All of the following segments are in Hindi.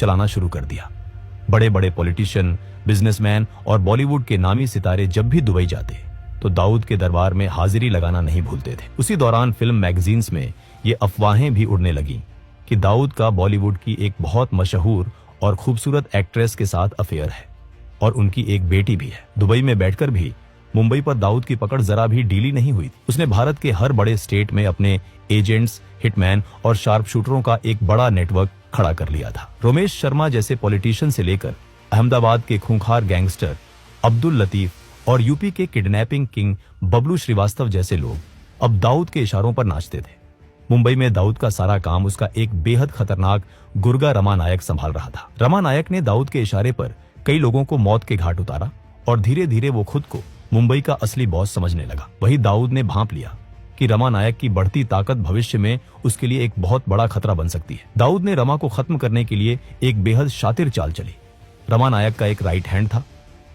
चलाना शुरू कर दिया। बड़े बड़े पॉलिटिशियन, बिजनेसमैन और बॉलीवुड के नामी सितारे जब भी दुबई जाते तो दाऊद के दरबार में हाजिरी लगाना नहीं भूलते थे। उसी दौरान फिल्म मैगजीन्स में ये अफवाहें भी उड़ने लगी कि दाऊद का बॉलीवुड की एक बहुत मशहूर और खूबसूरत एक्ट्रेस के साथ अफेयर है और उनकी एक बेटी भी है। दुबई में बैठकर भी मुंबई पर दाऊद की पकड़ जरा भी ढीली नहीं हुई थी। उसने भारत के हर बड़े स्टेट में अपने एजेंट्स, हिटमैन और शार्प शूटरों का एक बड़ा नेटवर्क खड़ा कर लिया था। रोमेश शर्मा जैसे पॉलिटिशियन से लेकर अहमदाबाद के खूंखार गैंगस्टर अब्दुल लतीफ और यूपी के किडनैपिंग किंग बबलू श्रीवास्तव जैसे लोग अब दाऊद के इशारों पर नाचते थे। मुंबई में दाऊद का सारा काम उसका एक बेहद खतरनाक गुर्गा रमा नायक संभाल रहा था। रमा नायक ने दाऊद के इशारे पर कई लोगों को मौत के घाट उतारा और धीरे धीरे वो खुद को मुंबई का असली बॉस समझने लगा। वही दाऊद ने भांप लिया कि रमा नायक की बढ़ती ताकत भविष्य में उसके लिए एक बहुत बड़ा खतरा बन सकती है। दाऊद ने रमा को खत्म करने के लिए एक बेहद शातिर चाल चली। रमा नायक का एक राइट हैंड था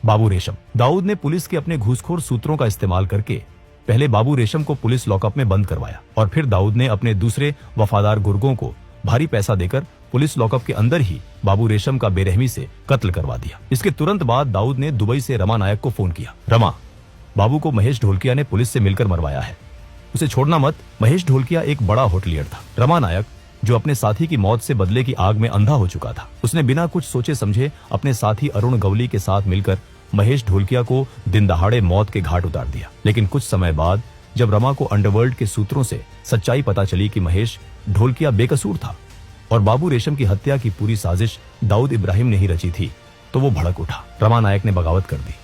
बाबू रेशम। दाऊद ने पुलिस के अपने घूसखोर सूत्रों का इस्तेमाल करके पहले बाबू रेशम को पुलिस लॉकअप में बंद करवाया और फिर दाऊद ने अपने दूसरे वफादार गुर्गों को भारी पैसा देकर पुलिस लॉकअप के अंदर ही बाबू रेशम का बेरहमी से कत्ल करवा दिया। इसके तुरंत बाद दाऊद ने दुबई से रमा नायक को फोन किया। रमा, बाबू को महेश ढोलकिया ने पुलिस से मिलकर मरवाया है, उसे छोड़ना मत। महेश ढोलकिया एक बड़ा होटलियर था। रमा नायक, जो अपने साथी की मौत से बदले की आग में अंधा हो चुका था, उसने बिना कुछ सोचे समझे अपने साथी अरुण गवली के साथ मिलकर महेश ढोलकिया को दिन दहाड़े मौत के घाट उतार दिया। लेकिन कुछ समय बाद जब रमा को अंडरवर्ल्ड के सूत्रों से सच्चाई पता चली कि महेश ढोलकिया बेकसूर था और बाबू रेशम की हत्या की पूरी साजिश दाऊद इब्राहिम ने ही रची थी, तो वो भड़क उठा। रमा नायक ने बगावत कर दी।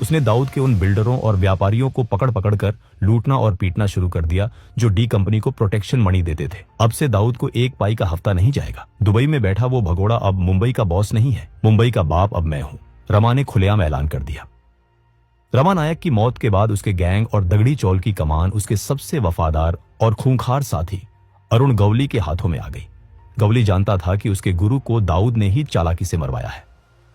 उसने दाऊद के उन बिल्डरों और व्यापारियों को पकड़ पकड़ कर लूटना और पीटना शुरू कर दिया जो डी कंपनी को प्रोटेक्शन मनी देते थे। अब से दाऊद को एक पाई का हफ्ता नहीं जाएगा। दुबई में बैठा वो भगोड़ा अब मुंबई का बॉस नहीं है, मुंबई का बाप अब मैं हूं, रमा ने खुलेआम ऐलान कर दिया। रमा नायक की मौत के बाद उसके गैंग और दगड़ी चौल की कमान उसके सबसे वफादार और खूंखार साथी अरुण गवली के हाथों में आ गई। गवली जानता था कि उसके गुरु को दाऊद ने ही चालाकी से मरवाया है।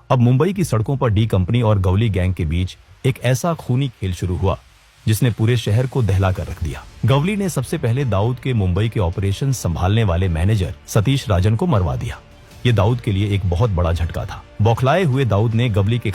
अब मुंबई की सड़कों पर डी कंपनी और गवली गैंग के बीच एक ऐसा खूनी खेल शुरू हुआ जिसने पूरे शहर को दहला कर रख दिया। गवली ने सबसे पहले दाऊद के मुंबई के ऑपरेशन संभालने वाले मैनेजर सतीश राजन को मरवा दिया। ये दाऊद के लिए एक बहुत बड़ा झटका था। बौखलाए हुए दाऊद ने गवली के